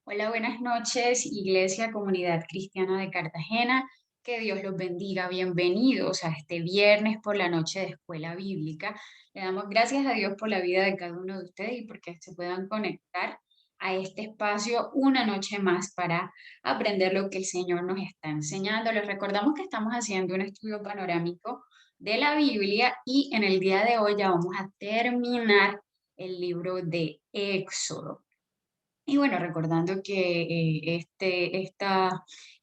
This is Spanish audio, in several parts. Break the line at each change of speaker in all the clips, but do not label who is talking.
Hola, buenas noches, Iglesia Comunidad Cristiana de Cartagena. Que Dios los bendiga. Bienvenidos a este viernes por la noche de Escuela Bíblica. Le damos gracias a Dios por la vida de cada uno de ustedes y porque se puedan conectar a este espacio una noche más para aprender lo que el Señor nos está enseñando. Les recordamos que estamos haciendo un estudio panorámico de la Biblia y en el día de hoy ya vamos a terminar el libro de Éxodo. Y bueno, recordando que estas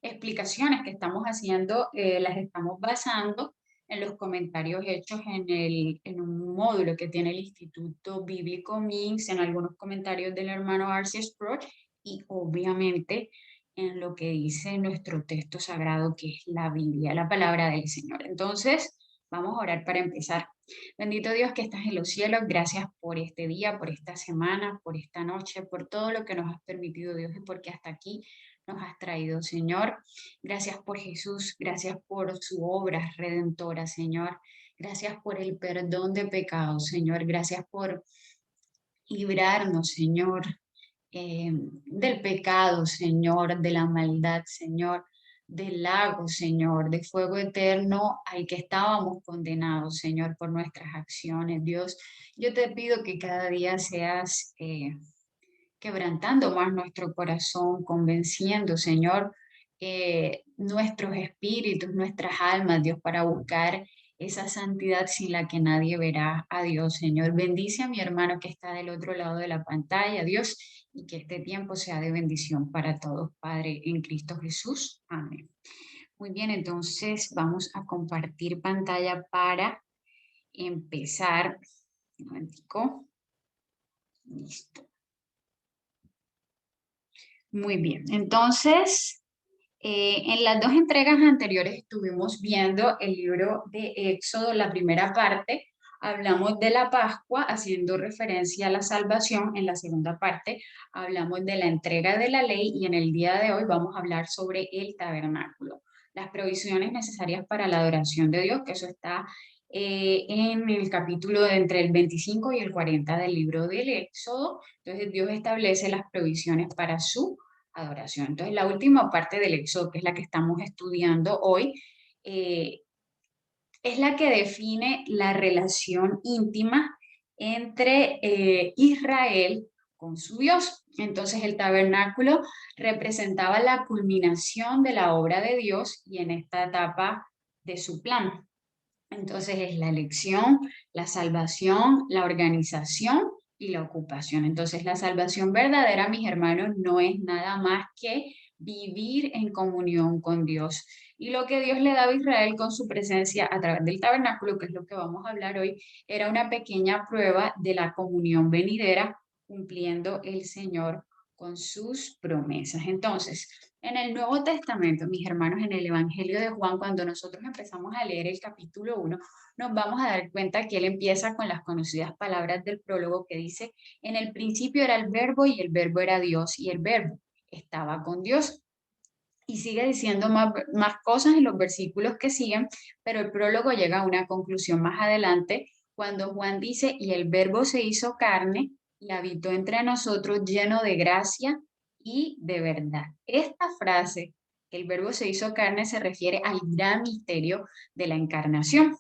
explicaciones que estamos haciendo las estamos basando en los comentarios hechos en un módulo que tiene el Instituto Bíblico MINS, en algunos comentarios del hermano Arceus Sproul y obviamente en lo que dice nuestro texto sagrado, que es la Biblia, la palabra del Señor. Entonces, vamos a orar para empezar. Bendito Dios que estás en los cielos, gracias por este día, por esta semana, por esta noche, por todo lo que nos has permitido, Dios, y porque hasta aquí nos has traído, Señor. Gracias por Jesús, gracias por su obra redentora, Señor. Gracias por el perdón de pecados, Señor. Gracias por librarnos, Señor, del pecado, Señor, de la maldad, Señor, del lago, Señor, de fuego eterno al que estábamos condenados, Señor, por nuestras acciones. Dios, yo te pido que cada día seas quebrantando más nuestro corazón, convenciendo, Señor, nuestros espíritus, nuestras almas, Dios, para buscar esa santidad sin la que nadie verá a Dios, Señor. Bendice a mi hermano que está del otro lado de la pantalla, Dios, y que este tiempo sea de bendición para todos, Padre, en Cristo Jesús. Amén. Muy bien, entonces vamos a compartir pantalla para empezar. Un momentico. Listo. Muy bien, entonces en las dos entregas anteriores estuvimos viendo el libro de Éxodo, la primera parte, hablamos de la Pascua haciendo referencia a la salvación. En la segunda parte hablamos de la entrega de la ley y en el día de hoy vamos a hablar sobre el tabernáculo, las provisiones necesarias para la adoración de Dios, que eso está en el capítulo de entre el 25 y el 40 del libro del Éxodo. Entonces Dios establece las provisiones para su adoración. Entonces, la última parte del Éxodo, que es la que estamos estudiando hoy, eh, es la que define la relación íntima entre Israel con su Dios. Entonces, el tabernáculo representaba la culminación de la obra de Dios y en esta etapa de su plan. Entonces es la elección, la salvación, la organización y la ocupación. Entonces la salvación verdadera, mis hermanos, no es nada más que vivir en comunión con Dios. Y lo que Dios le daba a Israel con su presencia a través del tabernáculo, que es lo que vamos a hablar hoy, era una pequeña prueba de la comunión venidera, cumpliendo el Señor con sus promesas. Entonces, en el Nuevo Testamento, mis hermanos, en el Evangelio de Juan, cuando nosotros empezamos a leer el capítulo 1, nos vamos a dar cuenta que él empieza con las conocidas palabras del prólogo que dice, en el principio era el verbo y el verbo era Dios y el verbo estaba con Dios. Y sigue diciendo más cosas en los versículos que siguen, pero el prólogo llega a una conclusión más adelante cuando Juan dice, y el verbo se hizo carne y habitó entre nosotros lleno de gracia y de verdad. Esta frase, el verbo se hizo carne, se refiere al gran misterio de la encarnación.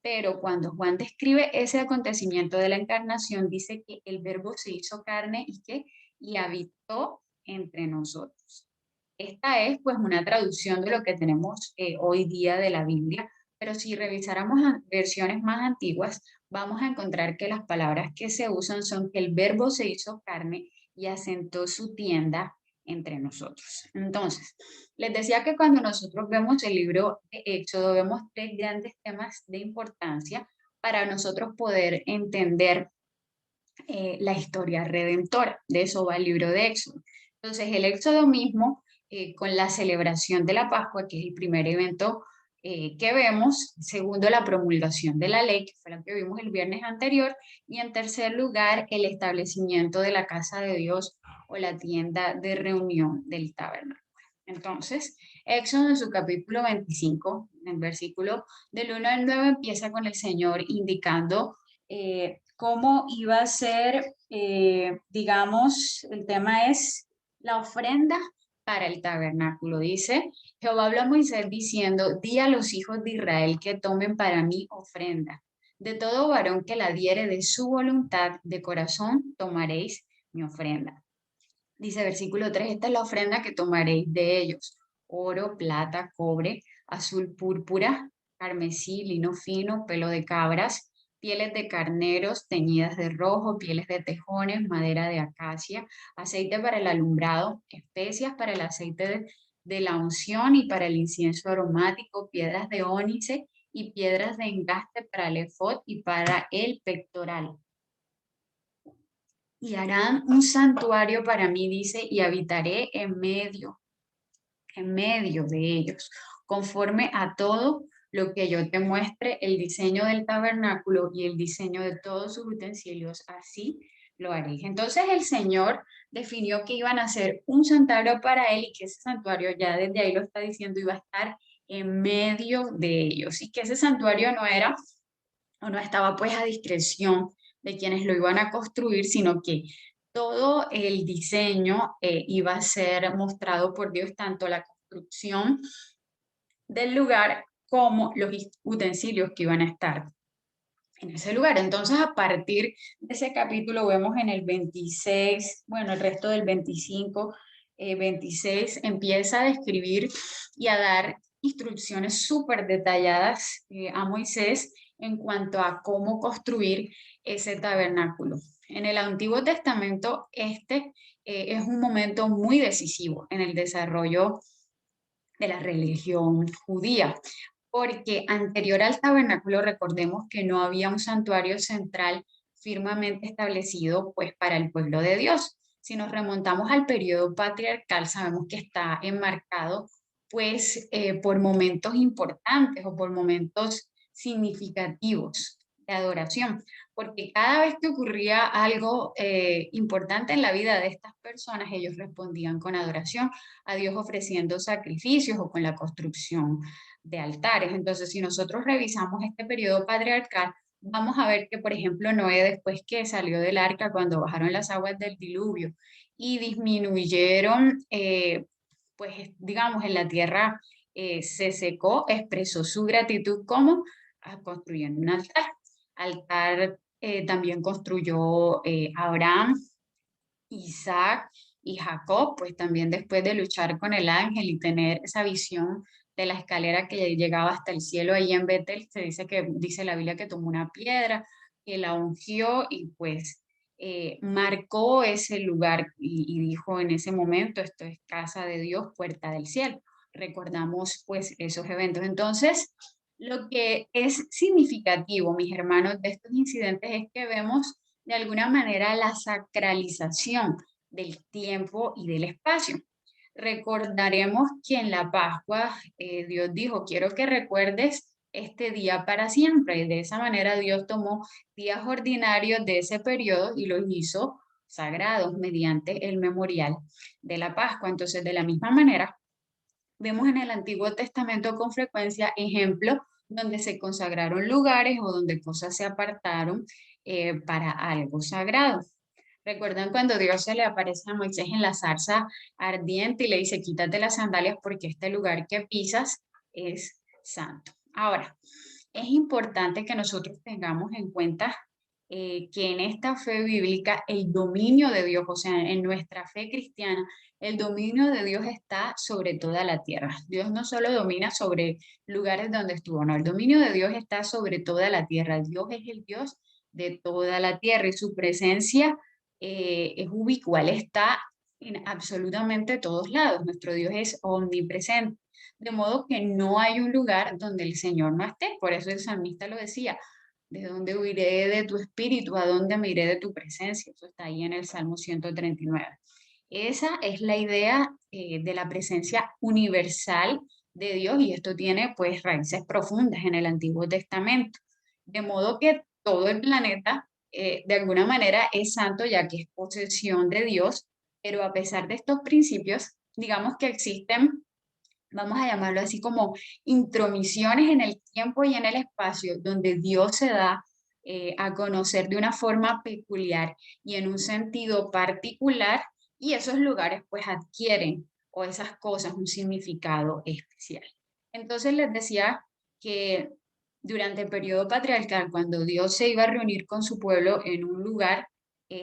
Pero cuando Juan describe ese acontecimiento de la encarnación, dice que el verbo se hizo carne y habitó entre nosotros. Esta es pues una traducción de lo que tenemos hoy día de la Biblia, pero si revisáramos versiones más antiguas, vamos a encontrar que las palabras que se usan son que el verbo se hizo carne y asentó su tienda entre nosotros. Entonces, les decía que cuando nosotros vemos el libro de Éxodo, vemos tres grandes temas de importancia para nosotros poder entender la historia redentora. De eso va el libro de Éxodo. Entonces, el Éxodo mismo, con la celebración de la Pascua, que es el primer evento que vemos, segundo, la promulgación de la ley, que fue la que vimos el viernes anterior, y en tercer lugar, el establecimiento de la casa de Dios o la tienda de reunión del tabernáculo. Entonces, Éxodo en su capítulo 25, en el versículo del 1 al 9, empieza con el Señor indicando cómo iba a ser, digamos, el tema es La ofrenda para el tabernáculo. Dice, Jehová habló a Moisés diciendo, di a los hijos de Israel que tomen para mí ofrenda. De todo varón que la diere de su voluntad de corazón, tomaréis mi ofrenda. Dice versículo 3, esta es la ofrenda que tomaréis de ellos: oro, plata, cobre, azul, púrpura, carmesí, lino fino, pelo de cabras, pieles de carneros teñidas de rojo, pieles de tejones, madera de acacia, aceite para el alumbrado, especias para el aceite de la unción y para el incienso aromático, piedras de ónice y piedras de engaste para el efod y para el pectoral. Y harán un santuario para mí, dice, y habitaré en medio de ellos, conforme a todo lo que yo te muestre, el diseño del tabernáculo y el diseño de todos sus utensilios, así lo haréis. Entonces el Señor definió que iban a hacer un santuario para él y que ese santuario, ya desde ahí lo está diciendo, iba a estar en medio de ellos y que ese santuario no era o no estaba pues a discreción de quienes lo iban a construir, sino que todo el diseño iba a ser mostrado por Dios, tanto la construcción del lugar como los utensilios que iban a estar en ese lugar. Entonces, a partir de ese capítulo vemos en el 26, bueno, el resto del 25, 26, empieza a describir y a dar instrucciones súper detalladas a Moisés en cuanto a cómo construir ese tabernáculo. En el Antiguo Testamento, es un momento muy decisivo en el desarrollo de la religión judía, porque anterior al tabernáculo recordemos que no había un santuario central firmemente establecido pues para el pueblo de Dios. Si nos remontamos al periodo patriarcal, sabemos que está enmarcado pues por momentos importantes o por momentos significativos de adoración, porque cada vez que ocurría algo importante en la vida de estas personas, ellos respondían con adoración a Dios ofreciendo sacrificios o con la construcción de altares. Entonces, si nosotros revisamos este periodo patriarcal, vamos a ver que, por ejemplo, Noé, después que salió del arca, cuando bajaron las aguas del diluvio y disminuyeron, pues, digamos, en la tierra se secó, expresó su gratitud como construyendo un altar. Altar también construyó Abraham, Isaac y Jacob, pues también después de luchar con el ángel y tener esa visión de la escalera que llegaba hasta el cielo ahí en Betel, se dice que, dice la Biblia que tomó una piedra, que la ungió y pues marcó ese lugar y dijo en ese momento, esto es casa de Dios, puerta del cielo. Recordamos pues esos eventos. Entonces, lo que es significativo, mis hermanos, de estos incidentes es que vemos de alguna manera la sacralización del tiempo y del espacio. Recordaremos que en la Pascua Dios dijo, quiero que recuerdes este día para siempre. Y de esa manera Dios tomó días ordinarios de ese periodo y los hizo sagrados mediante el memorial de la Pascua. Entonces, de la misma manera, vemos en el Antiguo Testamento con frecuencia ejemplos donde se consagraron lugares o donde cosas se apartaron para algo sagrado. ¿Recuerdan cuando Dios se le aparece a Moisés en la zarza ardiente y le dice, quítate las sandalias porque este lugar que pisas es santo? Ahora, es importante que nosotros tengamos en cuenta que en esta fe bíblica el dominio de Dios, o sea, en nuestra fe cristiana, el dominio de Dios está sobre toda la tierra. Dios no solo domina sobre lugares donde estuvo, no, el dominio de Dios está sobre toda la tierra. Dios es el Dios de toda la tierra y su presencia es ubicua, Él está en absolutamente todos lados. Nuestro Dios es omnipresente. De modo que no hay un lugar donde el Señor no esté. Por eso el salmista lo decía, ¿de dónde huiré de tu espíritu? ¿A dónde me iré de tu presencia? Eso está ahí en el Salmo 139. Esa es la idea de la presencia universal de Dios y esto tiene pues raíces profundas en el Antiguo Testamento. De modo que todo el planeta de alguna manera es santo ya que es posesión de Dios, pero a pesar de estos principios, digamos que existen, vamos a llamarlo así como intromisiones en el tiempo y en el espacio, donde Dios se da a conocer de una forma peculiar y en un sentido particular y esos lugares pues adquieren o esas cosas un significado especial. Entonces les decía que durante el periodo patriarcal, cuando Dios se iba a reunir con su pueblo en un lugar,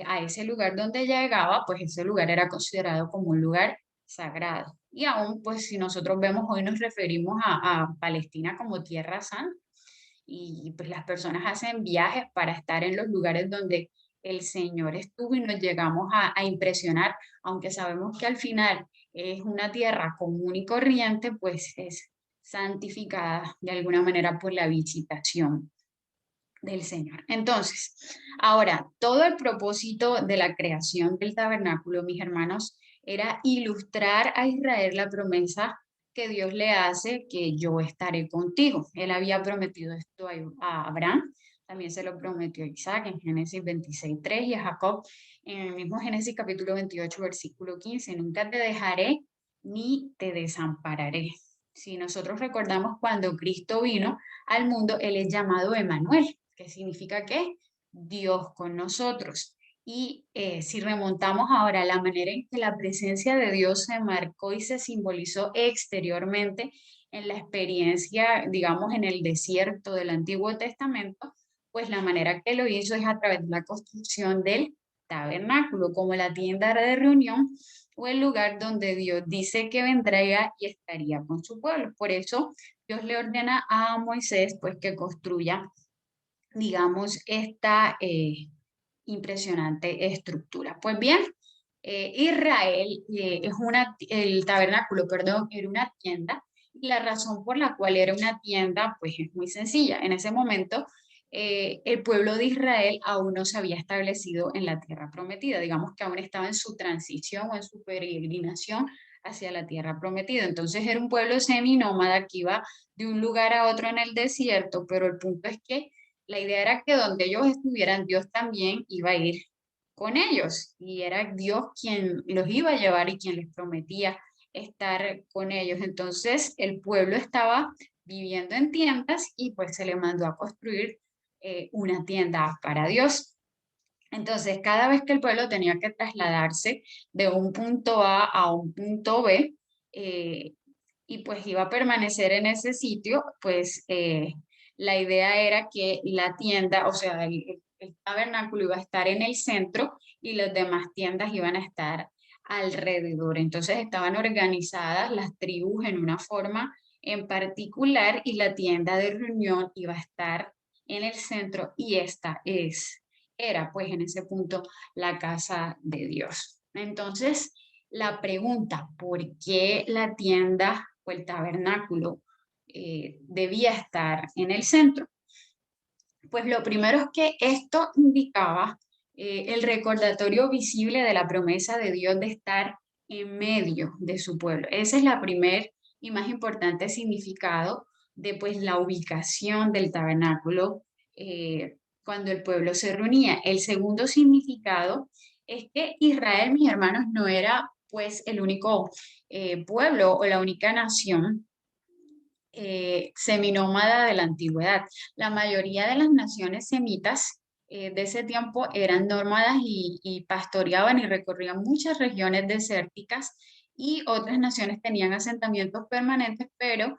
a ese lugar donde llegaba, pues ese lugar era considerado como un lugar sagrado. Y aún, pues si nosotros vemos, hoy nos referimos a Palestina como Tierra Santa, y pues las personas hacen viajes para estar en los lugares donde el Señor estuvo y nos llegamos a impresionar, aunque sabemos que al final es una tierra común y corriente, pues es santificada de alguna manera por la visitación del Señor. Entonces, ahora, todo el propósito de la creación del tabernáculo, mis hermanos, era ilustrar a Israel la promesa que Dios le hace, que yo estaré contigo. Él había prometido esto a Abraham, también se lo prometió a Isaac en Génesis 26:3 y a Jacob en el mismo Génesis capítulo 28, versículo 15, nunca te dejaré ni te desampararé. Si nosotros recordamos cuando Cristo vino al mundo, Él es llamado Emanuel, que significa que Dios con nosotros. Y si remontamos ahora a la manera en que la presencia de Dios se marcó y se simbolizó exteriormente en la experiencia, digamos, en el desierto del Antiguo Testamento, pues la manera que lo hizo es a través de la construcción del tabernáculo, como la tienda de reunión o el lugar donde Dios dice que vendría y estaría con su pueblo. Por eso Dios le ordena a Moisés pues que construya, digamos, esta impresionante estructura. Pues bien, Israel el tabernáculo, perdón, era una tienda y la razón por la cual era una tienda pues es muy sencilla. En ese momento el pueblo de Israel aún no se había establecido en la tierra prometida, digamos que aún estaba en su transición o en su peregrinación hacia la tierra prometida. Entonces era un pueblo seminómada que iba de un lugar a otro en el desierto, pero el punto es que la idea era que donde ellos estuvieran, Dios también iba a ir con ellos y era Dios quien los iba a llevar y quien les prometía estar con ellos. Entonces el pueblo estaba viviendo en tiendas y pues se le mandó a construir una tienda para Dios. Entonces, cada vez que el pueblo tenía que trasladarse de un punto A un punto B, eh, y pues iba a permanecer en ese sitio, pues la idea era que la tienda, o sea, el tabernáculo iba a estar en el centro y las demás tiendas iban a estar alrededor. Entonces estaban organizadas las tribus en una forma en particular y la tienda de reunión iba a estar en el centro y era pues en ese punto la casa de Dios. Entonces, la pregunta, ¿por qué la tienda o el tabernáculo debía estar en el centro? Pues lo primero es que esto indicaba el recordatorio visible de la promesa de Dios de estar en medio de su pueblo. Ese es la primer y más importante significado de pues la ubicación del tabernáculo cuando el pueblo se reunía. El segundo significado es que Israel, mis hermanos, no era pues el único pueblo o la única nación seminómada de la antigüedad. La mayoría de las naciones semitas de ese tiempo eran nómadas y pastoreaban y recorrían muchas regiones desérticas y otras naciones tenían asentamientos permanentes, pero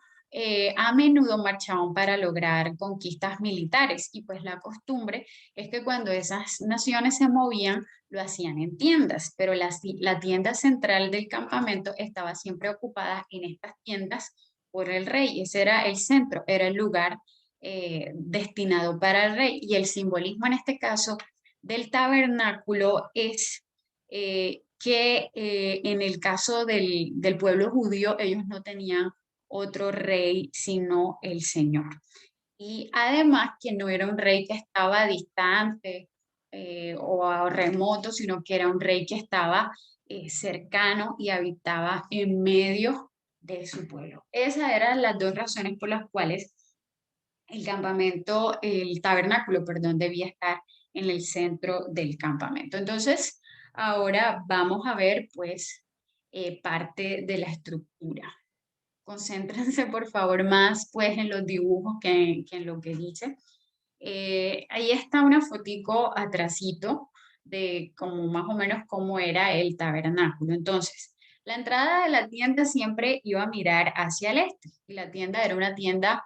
a menudo marchaban para lograr conquistas militares y pues la costumbre es que cuando esas naciones se movían lo hacían en tiendas, pero la tienda central del campamento estaba siempre ocupada en estas tiendas por el rey. Ese era el centro, era el lugar destinado para el rey. Y el simbolismo en este caso del tabernáculo es que en el caso del pueblo judío, ellos no tenían otro rey sino el Señor. Y además que no era un rey que estaba distante o remoto, sino que era un rey que estaba cercano y habitaba en medio de su pueblo. Esas eran las dos razones por las cuales el tabernáculo, perdón, debía estar en el centro del campamento. Entonces, ahora vamos a ver, pues, parte de la estructura. Concéntrense, por favor, más, pues, en los dibujos que en lo que dice. Ahí está una fotico atrasito de como más o menos cómo era el tabernáculo. Entonces, la entrada de la tienda siempre iba a mirar hacia el este y la tienda era una tienda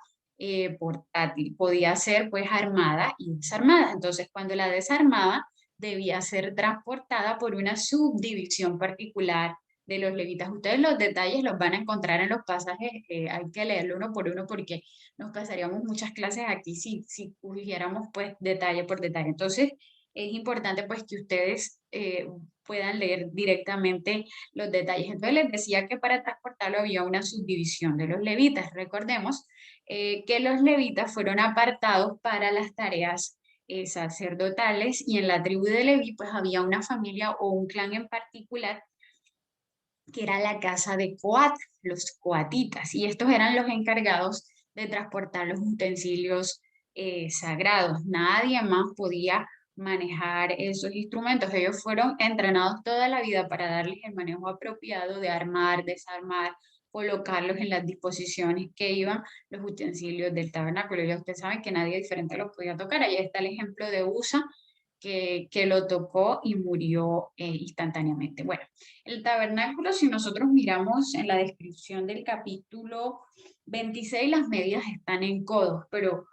portátil, podía ser pues armada y desarmada. Entonces, cuando la desarmaba, debía ser transportada por una subdivisión particular de los levitas. Ustedes los detalles los van a encontrar en los pasajes, hay que leerlo uno por uno porque nos pasaríamos muchas clases aquí si pudiéramos pues detalle por detalle. Entonces, es importante pues que ustedes puedan leer directamente los detalles. Entonces les decía que para transportarlo había una subdivisión de los levitas. Recordemos que los levitas fueron apartados para las tareas sacerdotales y en la tribu de Leví pues había una familia o un clan en particular que era la casa de Coat, los coatitas, y estos eran los encargados de transportar los utensilios sagrados. Nadie más podía manejar esos instrumentos. Ellos fueron entrenados toda la vida para darles el manejo apropiado de armar, desarmar, colocarlos en las disposiciones que iban los utensilios del tabernáculo. Ya ustedes saben que nadie diferente los podía tocar. Ahí está el ejemplo de Usa, que lo tocó y murió instantáneamente. Bueno, el tabernáculo, si nosotros miramos en la descripción del capítulo 26, las medidas están en codos, pero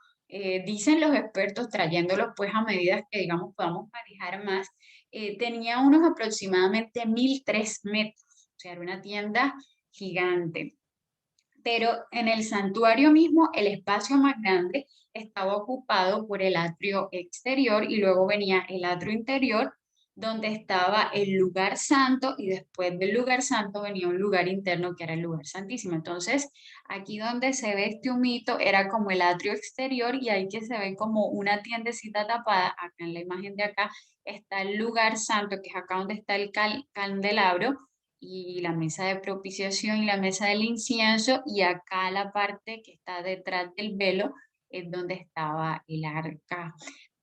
dicen los expertos, trayéndolos pues a medidas que digamos podamos manejar más, tenía unos aproximadamente 1.003 metros, o sea, era una tienda gigante. Pero en el santuario mismo el espacio más grande estaba ocupado por el atrio exterior y luego venía el atrio interior donde estaba el lugar santo y después del lugar santo venía un lugar interno que era el lugar santísimo. Entonces, aquí donde se ve este humito era como el atrio exterior y ahí que se ve como una tiendecita tapada, acá en la imagen de acá está el lugar santo, que es acá donde está el candelabro y la mesa de propiciación y la mesa del incienso, y acá la parte que está detrás del velo es donde estaba el arca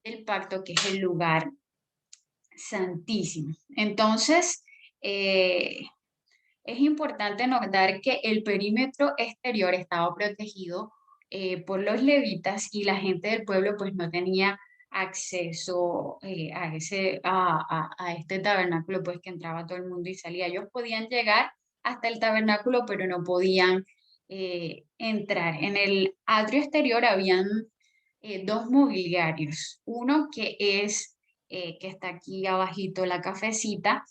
del pacto, que es el lugar santísimo. Entonces, es importante notar que el perímetro exterior estaba protegido por los levitas y la gente del pueblo pues no tenía acceso a este tabernáculo, pues que entraba todo el mundo y salía. Ellos podían llegar hasta el tabernáculo, pero no podían entrar. En el atrio exterior habían dos mobiliarios. Uno que está aquí abajito, la cafecita,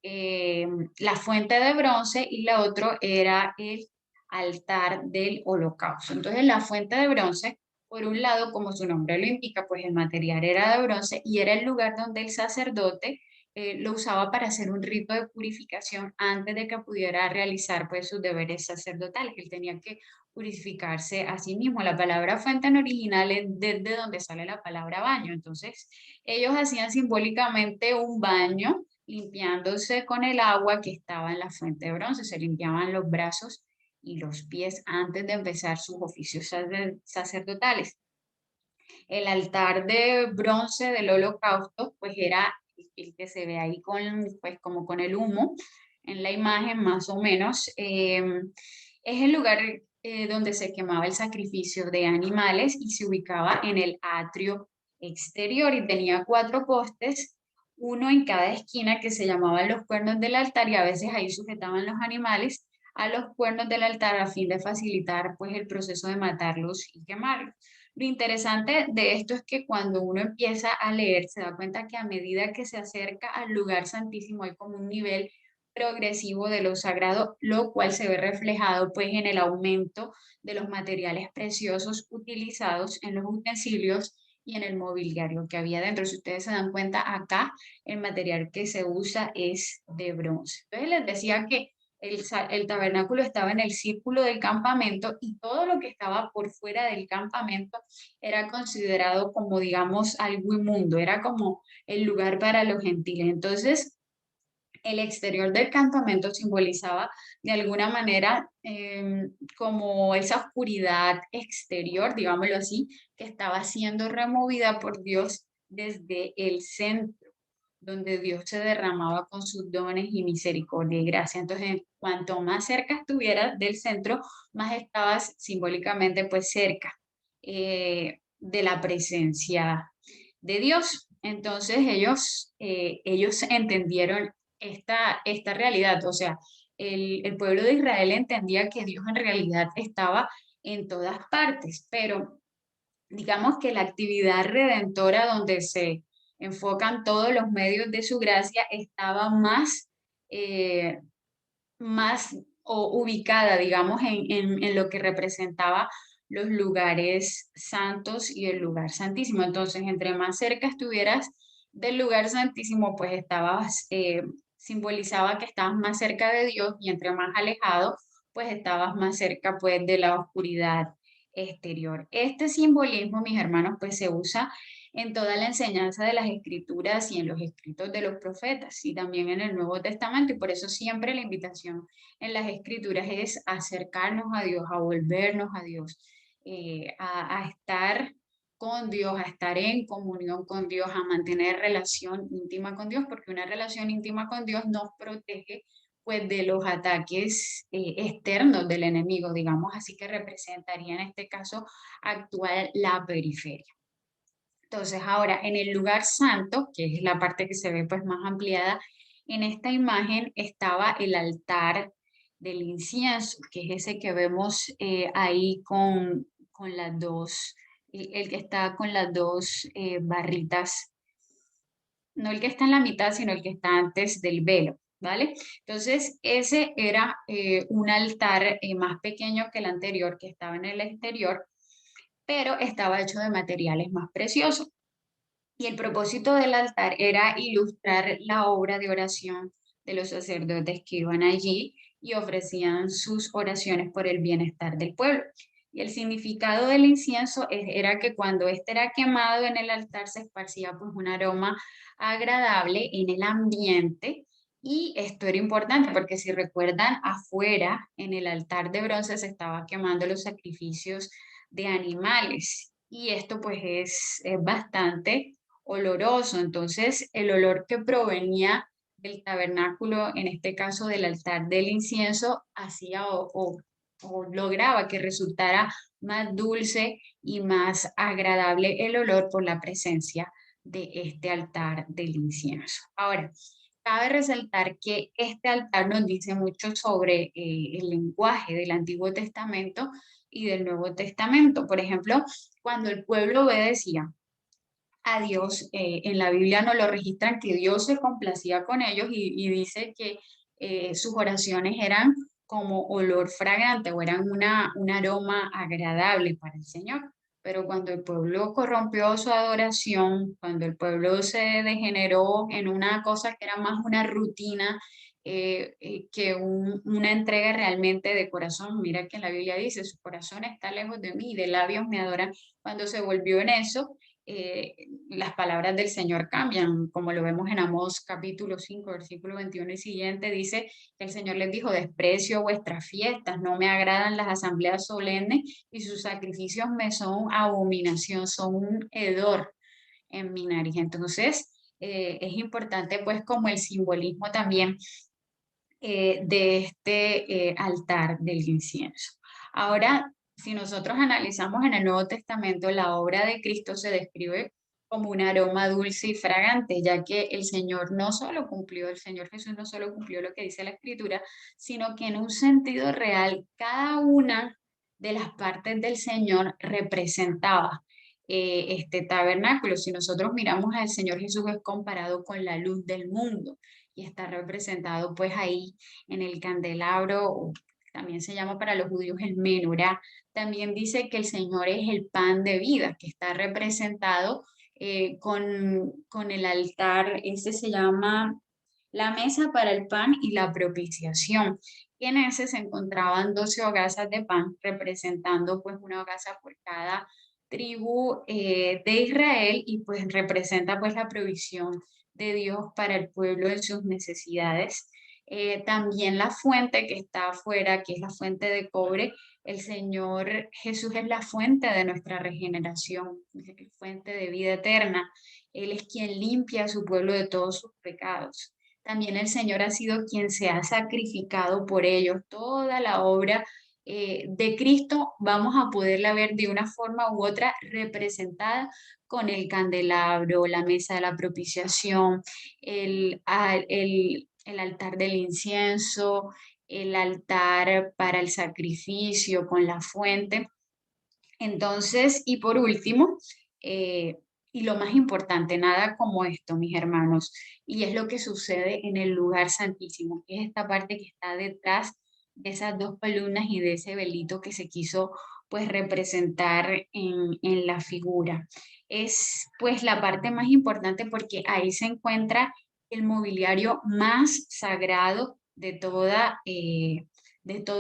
eh, la fuente de bronce, y la otra era el altar del holocausto. Entonces la fuente de bronce, por un lado, como su nombre lo indica, pues el material era de bronce y era el lugar donde el sacerdote lo usaba para hacer un rito de purificación antes de que pudiera realizar pues sus deberes sacerdotales. Él tenía que purificarse a sí mismo. La palabra fuente en original es desde donde sale la palabra baño. Entonces, ellos hacían simbólicamente un baño limpiándose con el agua que estaba en la fuente de bronce. Se limpiaban los brazos y los pies antes de empezar sus oficios sacerdotales. El altar de bronce del holocausto, pues era el que se ve ahí con, pues como con el humo en la imagen más o menos. Es el lugar donde se quemaba el sacrificio de animales y se ubicaba en el atrio exterior y tenía 4 postes, uno en cada esquina que se llamaban los cuernos del altar y a veces ahí sujetaban los animales a los cuernos del altar a fin de facilitar pues el proceso de matarlos y quemarlos. Lo interesante de esto es que cuando uno empieza a leer se da cuenta que a medida que se acerca al lugar santísimo hay como un nivel progresivo de lo sagrado, lo cual se ve reflejado pues en el aumento de los materiales preciosos utilizados en los utensilios y en el mobiliario que había dentro. Si ustedes se dan cuenta acá, el material que se usa es de bronce. Entonces les decía que el tabernáculo estaba en el círculo del campamento y todo lo que estaba por fuera del campamento era considerado como, digamos, algo inmundo, era como el lugar para los gentiles. Entonces, el exterior del campamento simbolizaba de alguna manera como esa oscuridad exterior, digámoslo así, que estaba siendo removida por Dios desde el centro, donde Dios se derramaba con sus dones y misericordia y gracia. Entonces, cuanto más cerca estuvieras del centro, más estabas simbólicamente pues cerca de la presencia de Dios. Entonces ellos entendieron esta realidad, o sea, el pueblo de Israel entendía que Dios en realidad estaba en todas partes, pero digamos que la actividad redentora donde se enfocan todos los medios de su gracia estaba eh, más ubicada, digamos, en lo que representaba los lugares santos y el lugar santísimo. Entonces, entre más cerca estuvieras del lugar santísimo, pues simbolizaba que estabas más cerca de Dios y entre más alejado, pues estabas más cerca, pues, de la oscuridad exterior. Este simbolismo, mis hermanos, pues se usa en toda la enseñanza de las escrituras y en los escritos de los profetas y también en el Nuevo Testamento. Y por eso siempre la invitación en las escrituras es acercarnos a Dios, a volvernos a Dios, a estar con Dios, a estar en comunión con Dios, a mantener relación íntima con Dios, porque una relación íntima con Dios nos protege pues de los ataques externos del enemigo, digamos, así que representaría en este caso actual la periferia. Entonces, ahora en el lugar santo, que es la parte que se ve pues más ampliada, en esta imagen estaba el altar del incienso, que es ese que vemos ahí con las dos, el que está con las dos barritas, no el que está en la mitad, sino el que está antes del velo, ¿vale? Entonces, ese era un altar más pequeño que el anterior, que estaba en el exterior, pero estaba hecho de materiales más preciosos. Y el propósito del altar era ilustrar la obra de oración de los sacerdotes que iban allí y ofrecían sus oraciones por el bienestar del pueblo. Y el significado del incienso era que cuando éste era quemado en el altar se esparcía pues un aroma agradable en el ambiente. Y esto era importante porque si recuerdan, afuera en el altar de bronce se estaba quemando los sacrificios de animales. Y esto pues es bastante oloroso. Entonces, el olor que provenía del tabernáculo, en este caso del altar del incienso, hacía o lograba que resultara más dulce y más agradable el olor por la presencia de este altar del incienso. Ahora, cabe resaltar que este altar nos dice mucho sobre el lenguaje del Antiguo Testamento y del Nuevo Testamento. Por ejemplo, cuando el pueblo obedecía a Dios. En la Biblia nos lo registran que Dios se complacía con ellos y dice que sus oraciones eran como olor fragante o eran un aroma agradable para el Señor. Pero cuando el pueblo corrompió su adoración, cuando el pueblo se degeneró en una cosa que era más una rutina que una entrega realmente de corazón, mira que la Biblia dice, su corazón está lejos de mí, de labios me adoran, cuando se volvió en eso, las palabras del Señor cambian, como lo vemos en Amós capítulo 5 versículo 21 y siguiente, dice que el Señor les dijo, desprecio vuestras fiestas, no me agradan las asambleas solemnes y sus sacrificios me son abominación, son un hedor en mi nariz. Entonces, es importante pues como el simbolismo también de este altar del incienso. Ahora, si nosotros analizamos en el Nuevo Testamento, la obra de Cristo se describe como un aroma dulce y fragante, ya que el Señor no solo cumplió, el Señor Jesús no solo cumplió lo que dice la Escritura, sino que en un sentido real, cada una de las partes del Señor representaba este tabernáculo. Si nosotros miramos al Señor Jesús es comparado con la luz del mundo y está representado pues ahí en el candelabro, o también se llama para los judíos el menorá. También dice que el Señor es el pan de vida, que está representado con el altar, ese se llama la mesa para el pan y la propiciación. Y en ese se encontraban 12 hogazas de pan, representando pues una hogaza por cada tribu de Israel y pues representa pues la provisión de Dios para el pueblo en sus necesidades. También la fuente que está afuera, que es la fuente de cobre, el Señor Jesús es la fuente de nuestra regeneración, fuente de vida eterna. Él es quien limpia a su pueblo de todos sus pecados. También el Señor ha sido quien se ha sacrificado por ellos. Toda la obra de Cristo, vamos a poderla ver de una forma u otra representada con el candelabro, la mesa de la propiciación, el altar del incienso, el altar para el sacrificio con la fuente. Entonces, y por último, eh, y lo más importante, nada como esto, mis hermanos, y es lo que sucede en el lugar santísimo, que es esta parte que está detrás de esas dos columnas y de ese velito que se quiso pues representar en la figura. Es pues la parte más importante porque ahí se encuentra el mobiliario más sagrado de todo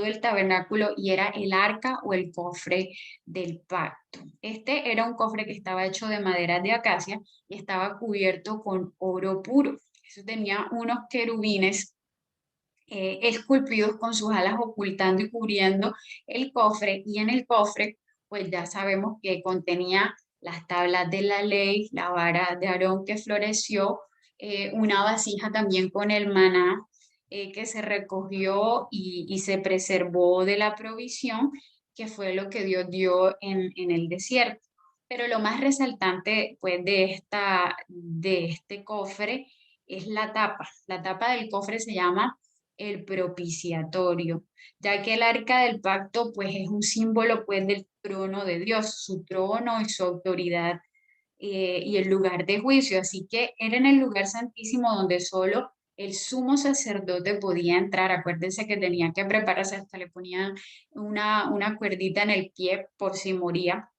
el tabernáculo y era el arca o el cofre del pacto. Este era un cofre que estaba hecho de madera de acacia y estaba cubierto con oro puro. Eso tenía unos querubines esculpidos con sus alas ocultando y cubriendo el cofre, y en el cofre pues ya sabemos que contenía las tablas de la ley, la vara de Aarón que floreció, una vasija también con el maná que se recogió y se preservó de la provisión, que fue lo que Dios dio en el desierto. Pero lo más resaltante pues de este cofre es la tapa. La tapa del cofre se llama el propiciatorio, ya que el arca del pacto pues es un símbolo pues del trono de Dios, su trono y su autoridad y el lugar de juicio. Así que era en el lugar santísimo donde solo el sumo sacerdote podía entrar. Acuérdense que tenía que prepararse, hasta le ponían una cuerdita en el pie por si moría.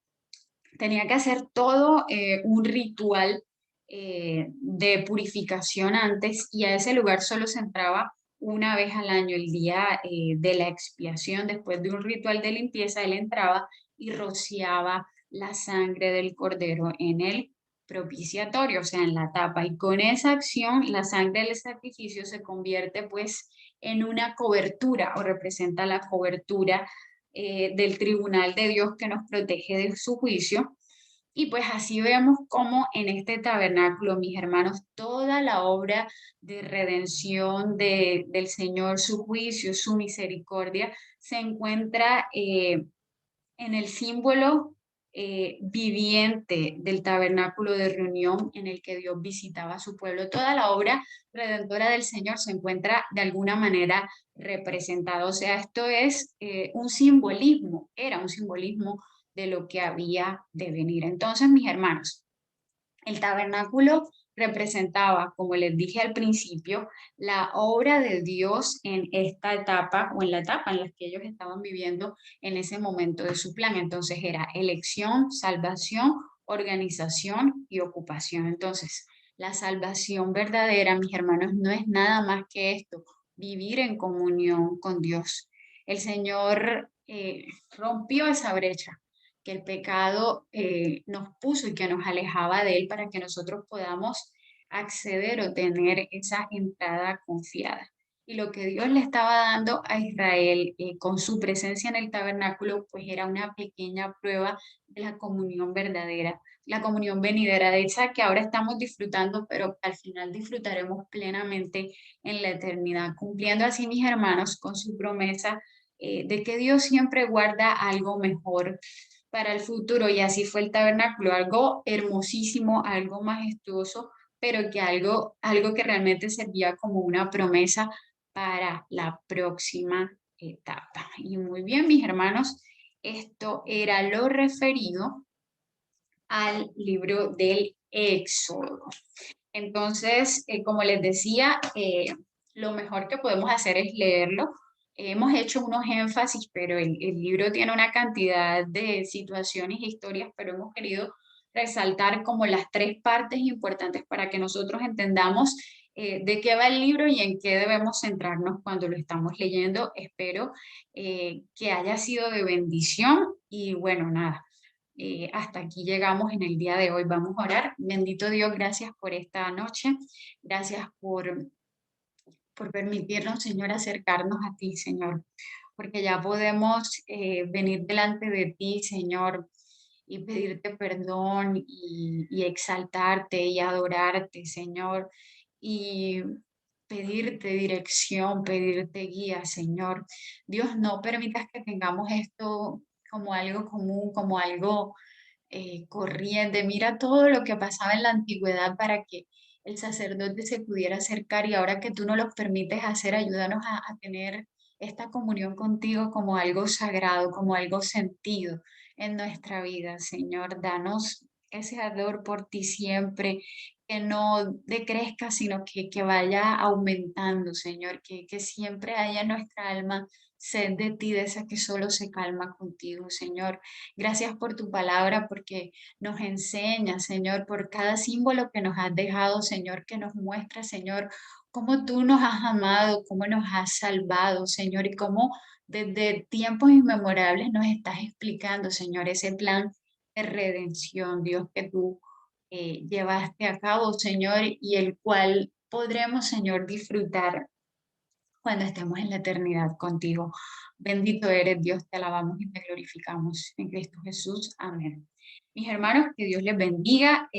Tenía que hacer todo un ritual de purificación antes, y a ese lugar solo se entraba una vez al año, el día de la expiación. Después de un ritual de limpieza, él entraba y rociaba la sangre del cordero en el propiciatorio, o sea, en la tapa. Y con esa acción, la sangre del sacrificio se convierte pues en una cobertura, o representa la cobertura del tribunal de Dios que nos protege de su juicio. Y pues así vemos cómo en este tabernáculo, mis hermanos, toda la obra de redención del Señor, su juicio, su misericordia, se encuentra en el símbolo viviente del tabernáculo de reunión en el que Dios visitaba a su pueblo. Toda la obra redentora del Señor se encuentra de alguna manera representada. O sea, esto es un simbolismo, era un simbolismo de lo que había de venir. Entonces, mis hermanos, el tabernáculo representaba, como les dije al principio, la obra de Dios en esta etapa o en la etapa en la que ellos estaban viviendo en ese momento de su plan. Entonces era elección, salvación, organización y ocupación. Entonces, la salvación verdadera, mis hermanos, no es nada más que esto, vivir en comunión con Dios. El Señor rompió esa brecha que el pecado nos puso y que nos alejaba de Él, para que nosotros podamos acceder o tener esa entrada confiada. Y lo que Dios le estaba dando a Israel con su presencia en el tabernáculo, pues era una pequeña prueba de la comunión verdadera, la comunión venidera, de esa que ahora estamos disfrutando, pero que al final disfrutaremos plenamente en la eternidad, cumpliendo así, mis hermanos, con su promesa de que Dios siempre guarda algo mejor para el futuro. Y así fue el tabernáculo, algo hermosísimo, algo majestuoso, pero que algo que realmente servía como una promesa para la próxima etapa. Y muy bien, mis hermanos, esto era lo referido al libro del Éxodo. Entonces, como les decía, lo mejor que podemos hacer es leerlo. Hemos hecho unos énfasis, pero el libro tiene una cantidad de situaciones e historias, pero hemos querido resaltar como las tres partes importantes para que nosotros entendamos de qué va el libro y en qué debemos centrarnos cuando lo estamos leyendo. Espero que haya sido de bendición y bueno, nada. Hasta aquí llegamos en el día de hoy. Vamos a orar. Bendito Dios, gracias por esta noche. Gracias por permitirnos, Señor, acercarnos a ti, Señor, porque ya podemos venir delante de ti, Señor, y pedirte perdón y exaltarte y adorarte, Señor. Y pedirte dirección, pedirte guía, Señor. Dios, no permitas que tengamos esto como algo común, como algo corriente. Mira todo lo que pasaba en la antigüedad para que el sacerdote se pudiera acercar y ahora que tú no los permites hacer, ayúdanos a tener esta comunión contigo como algo sagrado, como algo sentido en nuestra vida, Señor. Danos ese ardor por ti siempre, que no decrezca, sino que vaya aumentando, Señor, que siempre haya en nuestra alma sed de ti, de esa que solo se calma contigo, Señor. Gracias por tu palabra, porque nos enseña, Señor, por cada símbolo que nos has dejado, Señor, que nos muestra, Señor, cómo tú nos has amado, cómo nos has salvado, Señor, y cómo desde tiempos inmemorables nos estás explicando, Señor, ese plan de redención, Dios, que tú llevaste a cabo, Señor, y el cual podremos, Señor, disfrutar cuando estemos en la eternidad contigo. Bendito eres, Dios, te alabamos y te glorificamos en Cristo Jesús. Amén. Mis hermanos, que Dios les bendiga.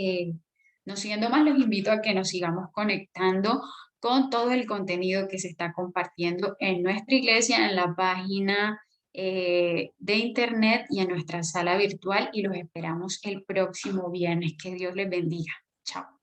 No siendo más, los invito a que nos sigamos conectando con todo el contenido que se está compartiendo en nuestra iglesia, en la página de internet y en nuestra sala virtual y los esperamos el próximo viernes. Que Dios les bendiga. Chao.